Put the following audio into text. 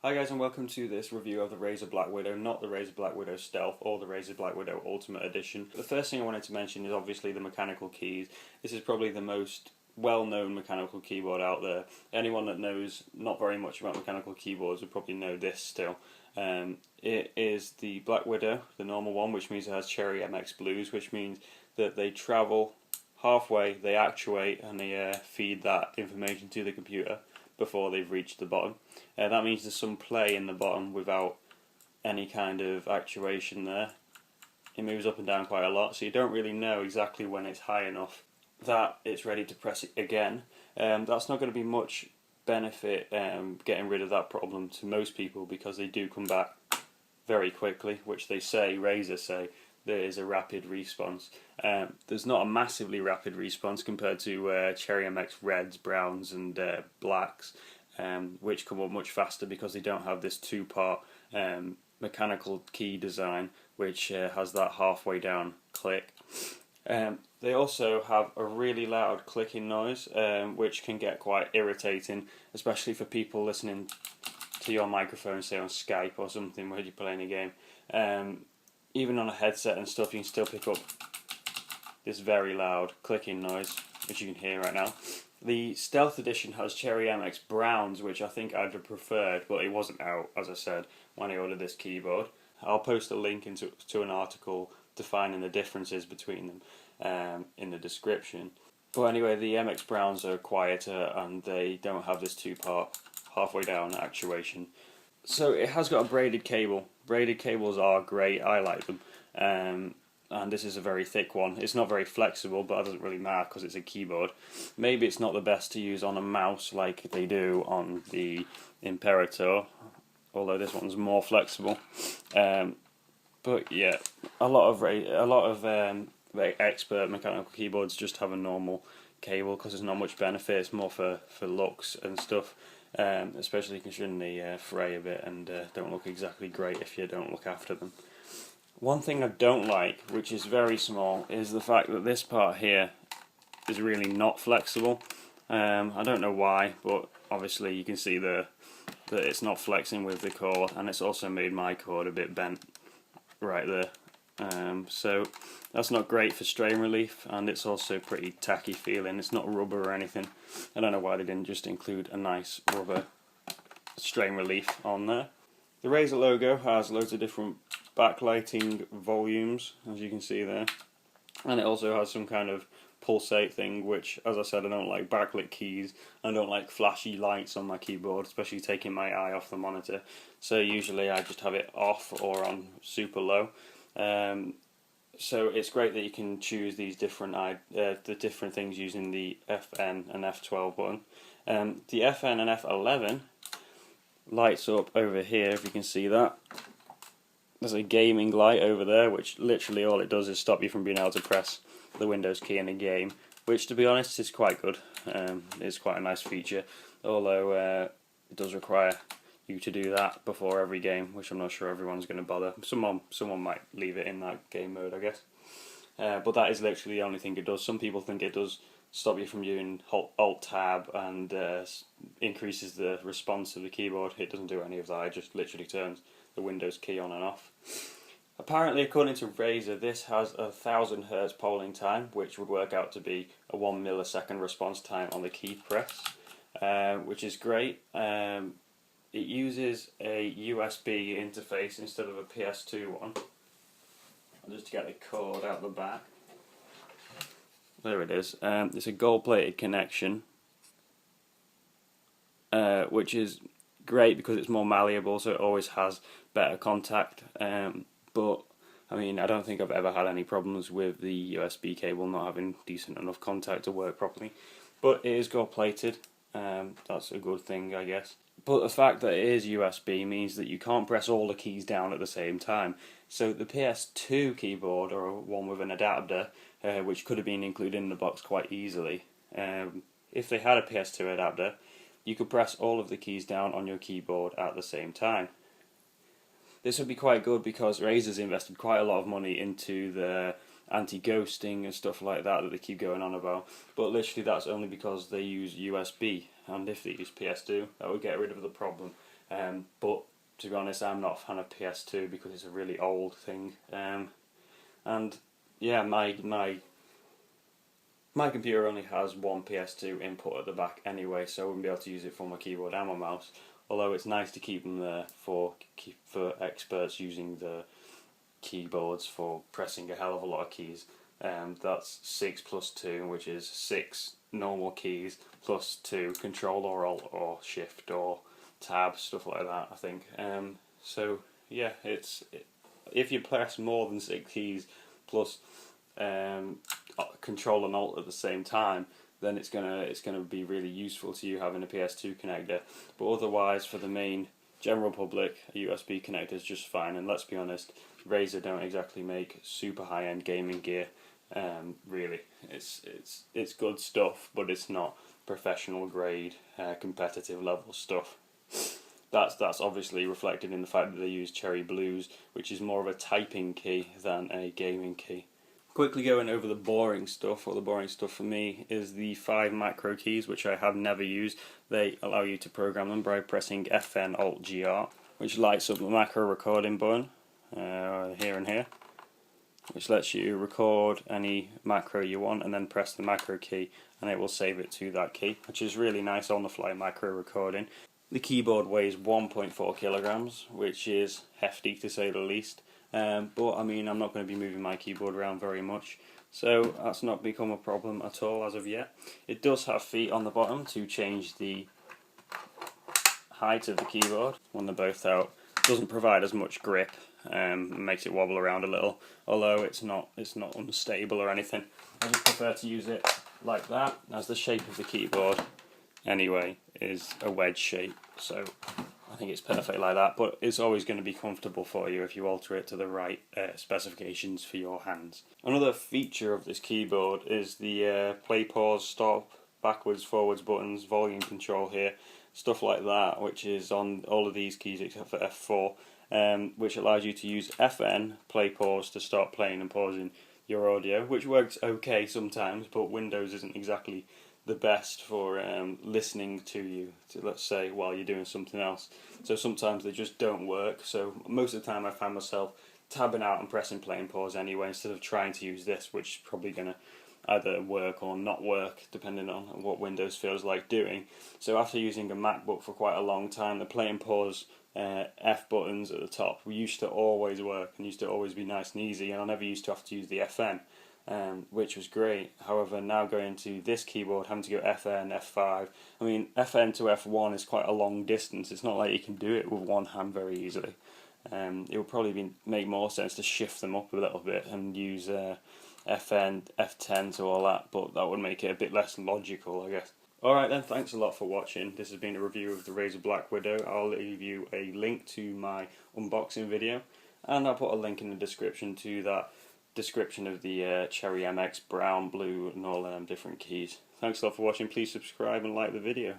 Hi guys and welcome to this review of the Razer Blackwidow, not the Razer Blackwidow Stealth or the Razer Blackwidow Ultimate Edition. The first thing I wanted to mention is obviously the mechanical keys. This is probably the most well-known mechanical keyboard out there. Anyone that knows not very much about mechanical keyboards would probably know this still. It is the Blackwidow, the normal one, which means it has Cherry MX Blues, which means that they travel halfway, they actuate and they feed that information to the computer before they've reached the bottom. That means there's some play in the bottom without any kind of actuation there. It moves up and down quite a lot, so you don't really know exactly when it's high enough that it's ready to press it again. That's not going to be much benefit getting rid of that problem to most people, because they do come back very quickly, which they say, Razer say, there is a rapid response. There's not a massively rapid response compared to Cherry MX Reds, Browns and Blacks, which come up much faster because they don't have this two-part mechanical key design which has that halfway down click. They also have a really loud clicking noise which can get quite irritating, especially for people listening to your microphone, say on Skype or something where you're playing a game. Even on a headset and stuff, you can still pick up this very loud clicking noise, which you can hear right now. The Stealth Edition has Cherry MX Browns, which I think I'd have preferred, but it wasn't out, as I said, when I ordered this keyboard. I'll post a link to an article defining the differences between them in the description. But anyway, the MX Browns are quieter and they don't have this two-part halfway down actuation. So it has got a braided cable. Braided cables are great, I like them. And this is a very thick one. It's not very flexible, but it doesn't really matter because it's a keyboard. Maybe it's not the best to use on a mouse like they do on the Imperator, although this one's more flexible. But yeah, a lot of expert mechanical keyboards just have a normal cable because there's not much benefit. It's more for looks and stuff. Especially considering they fray a bit and don't look exactly great if you don't look after them. One thing I don't like, which is very small, is the fact that this part here is really not flexible. I don't know why, but obviously you can see that it's not flexing with the cord, and it's also made my cord a bit bent right there. So that's not great for strain relief, and it's also pretty tacky feeling. It's not rubber or anything. I don't know why they didn't just include a nice rubber strain relief on there. The Razer logo has loads of different backlighting volumes, as you can see there, and it also has some kind of pulsate thing, which, as I said, I don't like backlit keys. I don't like flashy lights on my keyboard, especially taking my eye off the monitor. So usually I just have it off or on super low. So it's great that you can choose these different the different things using the FN and F12 button. The FN and F11 lights up over here, if you can see that. There's a gaming light over there, which literally all it does is stop you from being able to press the Windows key in a game, which, to be honest, is quite good. It's quite a nice feature, although it does require you to do that before every game, which I'm not sure everyone's going to bother. Someone might leave it in that game mode, I guess. But that is literally the only thing it does. Some people think it does stop you from using Alt-Tab and increases the response of the keyboard. It doesn't do any of that. It just literally turns the Windows key on and off. Apparently, according to Razer, this has 1000 Hz polling time, which would work out to be a 1 millisecond response time on the key press, which is great. It uses a USB interface instead of a PS2 one. I'll just get the cord out the back. There it is. It's a gold-plated connection, which is great because it's more malleable, so it always has better contact. But I mean, I don't think I've ever had any problems with the USB cable not having decent enough contact to work properly. But it is gold-plated. That's a good thing, I guess. But the fact that it is USB means that you can't press all the keys down at the same time. So the PS2 keyboard, or one with an adapter, which could have been included in the box quite easily, if they had a PS2 adapter, you could press all of the keys down on your keyboard at the same time. This would be quite good because Razer's invested quite a lot of money into the anti-ghosting and stuff like that they keep going on about, but literally that's only because they use USB, and if they use PS2 that would get rid of the problem. But to be honest, I'm not a fan of PS2 because it's a really old thing. And yeah, my computer only has one PS2 input at the back anyway, so I wouldn't be able to use it for my keyboard and my mouse. Although it's nice to keep them there for experts using the keyboards for pressing a hell of a lot of keys. That's 6 plus 2, which is 6 normal keys plus 2 Control or Alt or Shift or Tab, stuff like that, I think. So yeah, if you press more than 6 keys plus Control and Alt at the same time, then it's gonna be really useful to you having a PS2 connector. But otherwise, for the main general public, a USB connector is just fine. And let's be honest, Razer don't exactly make super high-end gaming gear. Really, it's good stuff, but it's not professional grade, competitive level stuff. That's obviously reflected in the fact that they use cherry blues, which is more of a typing key than a gaming key. Quickly going over the boring stuff, or the boring stuff for me, is the 5 macro keys, which I have never used. They allow you to program them by pressing FN Alt GR, which lights up the macro recording button, here and here, which lets you record any macro you want, and then press the macro key and it will save it to that key, which is really nice on the fly macro recording. The keyboard weighs 1.4 kilograms, which is hefty to say the least. But I mean, I'm not going to be moving my keyboard around very much, so that's not become a problem at all as of yet. It does have feet on the bottom to change the height of the keyboard when they're both out. It doesn't provide as much grip, makes it wobble around a little, although it's not unstable or anything. I just prefer to use it like that, as the shape of the keyboard anyway is a wedge shape, so I think it's perfect like that, but it's always going to be comfortable for you if you alter it to the right specifications for your hands. Another feature of this keyboard is the play, pause, stop, backwards, forwards buttons, volume control here, stuff like that, which is on all of these keys except for F4, which allows you to use FN, play, pause, to start playing and pausing your audio, which works okay sometimes, but Windows isn't exactly the best for listening to you, let's say, while you're doing something else. So sometimes they just don't work. So most of the time I find myself tabbing out and pressing play and pause anyway, instead of trying to use this, which is probably going to either work or not work, depending on what Windows feels like doing. So after using a MacBook for quite a long time, the play and pause F buttons at the top used to always work and used to always be nice and easy, and I never used to have to use the FN. Which was great. However, now going to this keyboard, having to go FN, F5, I mean, FN to F1 is quite a long distance. It's not like you can do it with one hand very easily. It would probably make more sense to shift them up a little bit and use FN, F10 to all that, but that would make it a bit less logical, I guess. Alright then, thanks a lot for watching. This has been a review of the Razer Blackwidow. I'll leave you a link to my unboxing video, and I'll put a link in the description to that description of the Cherry MX brown, blue and all different keys. Thanks a lot for watching. Please subscribe and like the video.